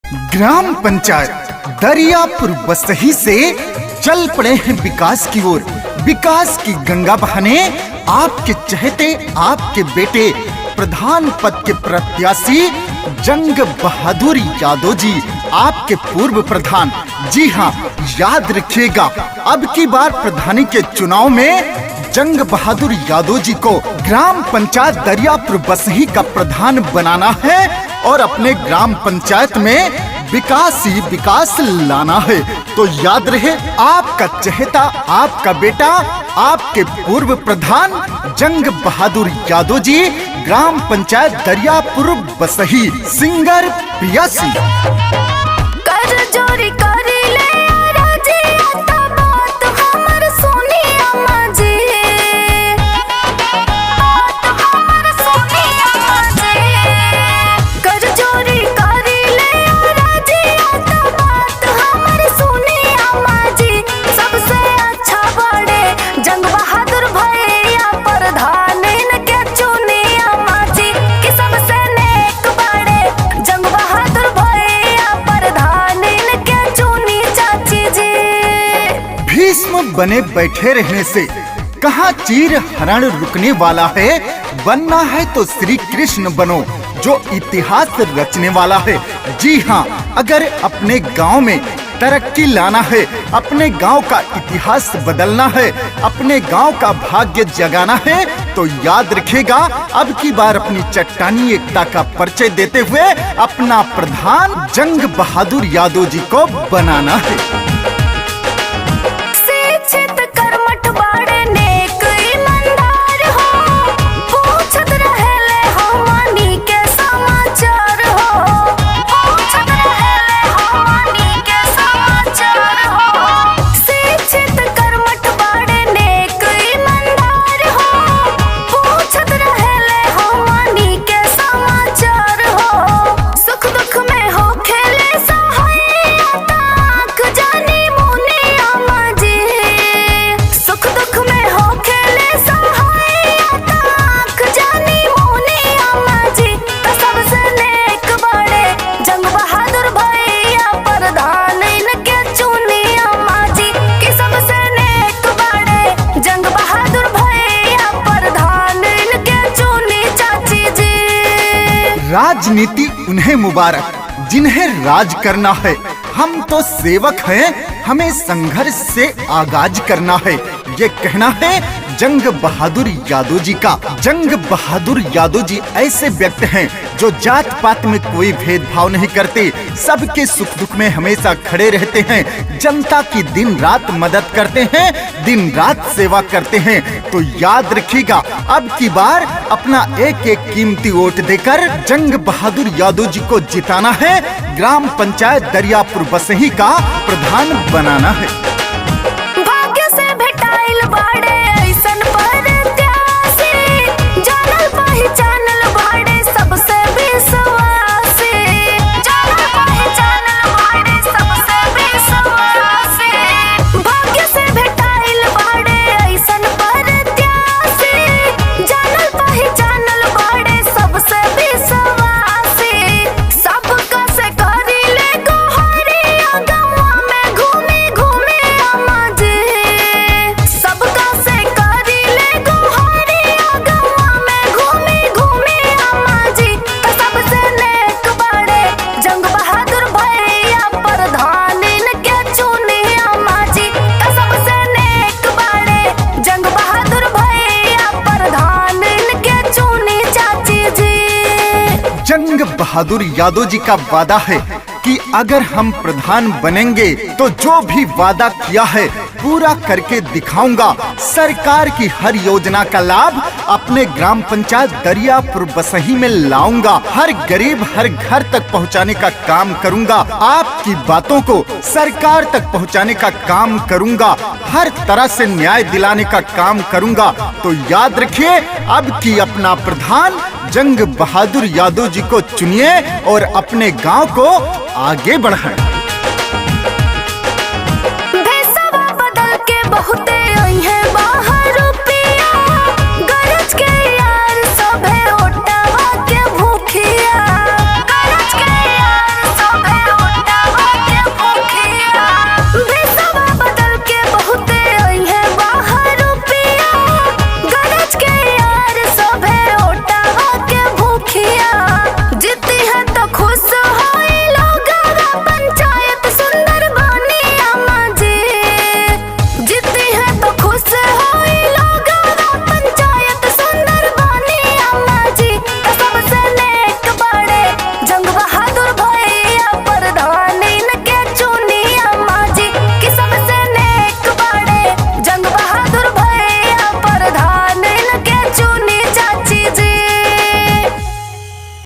Gram panchayat Dariyapur बसही से चल पड़े हैं विकास की ओर। विकास की गंगा बहाने आपके चहेते आपके बेटे प्रधान पद के प्रत्याशी जंग बहादुर यादव जी, आपके पूर्व प्रधान। जी हाँ, याद रखिएगा, अब की बार प्रधानी के चुनाव में जंग बहादुर यादव जी को ग्राम पंचायत दरियापुर बसही का प्रधान बनाना है और अपने ग्राम पंचायत में विकास ही विकास लाना है। तो याद रहे, आपका चहेता आपका बेटा आपके पूर्व प्रधान जंग बहादुर यादव जी, ग्राम पंचायत दरियापुर बसही। सिंगर प्रिया सिंह। कर जोरी करी ले राजी आता बात हमर सोनी अम्मा जी, बात हमर सोनी अम्मा जी। कर जोरी करी ले राजी आता बात हमर सोनी अम्मा जी। सबसे अच्छा बड़े जंग बहादुर भैया प्रधान इनके चुनी अम्मा जी। कि सबसे नेक बड़े जंग बहादुर भैया प्रधान इनके चुनी चाची जी। भीष्म बने बैठे रहने से कहाँ चीर हरण रुकने वाला है। बनना है तो श्री कृष्ण बनो, जो इतिहास रचने वाला है। जी हाँ, अगर अपने गांव में तरक्की लाना है, अपने गांव का इतिहास बदलना है, अपने गांव का भाग्य जगाना है, तो याद रखिएगा, अब की बार अपनी चट्टानी एकता का परिचय देते हुए अपना प्रधान जंग बहादुर यादव जी को बनाना है। शिक्षित कर्मठ बड़े नेक ईमानदार हो, पूछत रहेले हमनी के समाचार हो, पूछत रहेले हमनी के समाचार हो। शिक्षित कर्मठ बड़े नेक ईमानदार हो, पूछत रहेले हमनी के समाचार हो। सुख दुख में हो खेले सहायता आँख जानी मुनी अम्मा जी। सुख दुख में हो खेले सहायता आँख जानी मुनी अम्मा जी। तो सबसे नेक बड़े जंग बहादुर भैया प्रधान इनके चुनी अम्मा जी। कि सबसे नेक बड़े जंग बहादुर भैया प्रधान इनके चुनी चाची जी। राजनीति उन्हें मुबारक जिन्हें राज करना है। हम तो सेवक हैं, हमें संघर्ष से आगाज करना है, ये कहना है जंग बहादुर यादव जी का। जंग बहादुर यादव जी ऐसे व्यक्ति हैं जो जात पात में कोई भेदभाव नहीं करते, सबके सुख दुख में हमेशा खड़े रहते हैं, जनता की दिन रात मदद करते हैं, दिन रात सेवा करते हैं। तो याद रखिएगा, अब की बार अपना एक एक कीमती वोट देकर जंग बहादुर यादव जी को जिताना है, ग्राम पंचायत दरियापुर बसही का प्रधान बनाना है। भाग्य से भेटाइल बाड़े ऐसन प्रत्याशी, जानल पहचानल बाड़े सबसे विश्वासी, जानल पहचानल बाड़े सबसे विश्वासी। भाग्य से भेटाइल बाड़े ऐसन प्रत्याशी, जानल पहचानल बाड़े सबसे विश्वासी। सबका से करी ले गोहरिया गौवा में घूमी घूमी अम्मा जी। सबका से करी ले गोहरिया गौवा में घूमी घूमी अम्मा जी। तो सबसे नेक बड़े जंग बहादुर भैया प्रधान इनके चुनी अम्मा जी। तो सबसे नेक बड़े जंग बहादुर भैया प्रधान इनके चुनी चाची जी। जंग बहादुर यादव जी का वादा है कि अगर हम प्रधान बनेंगे तो जो भी वादा किया है पूरा करके दिखाऊंगा। सरकार की हर योजना का लाभ अपने ग्राम पंचायत दरियापुर बसही में लाऊंगा। हर गरीब हर घर तक पहुंचाने का काम करूंगा। आपकी बातों को सरकार तक पहुंचाने का काम करूंगा। हर तरह से न्याय दिलाने का काम करूंगा। तो याद रखिए, अब की अपना प्रधान जंग बहादुर यादव जी को चुनिए और अपने गांव को आगे बढ़ाएं।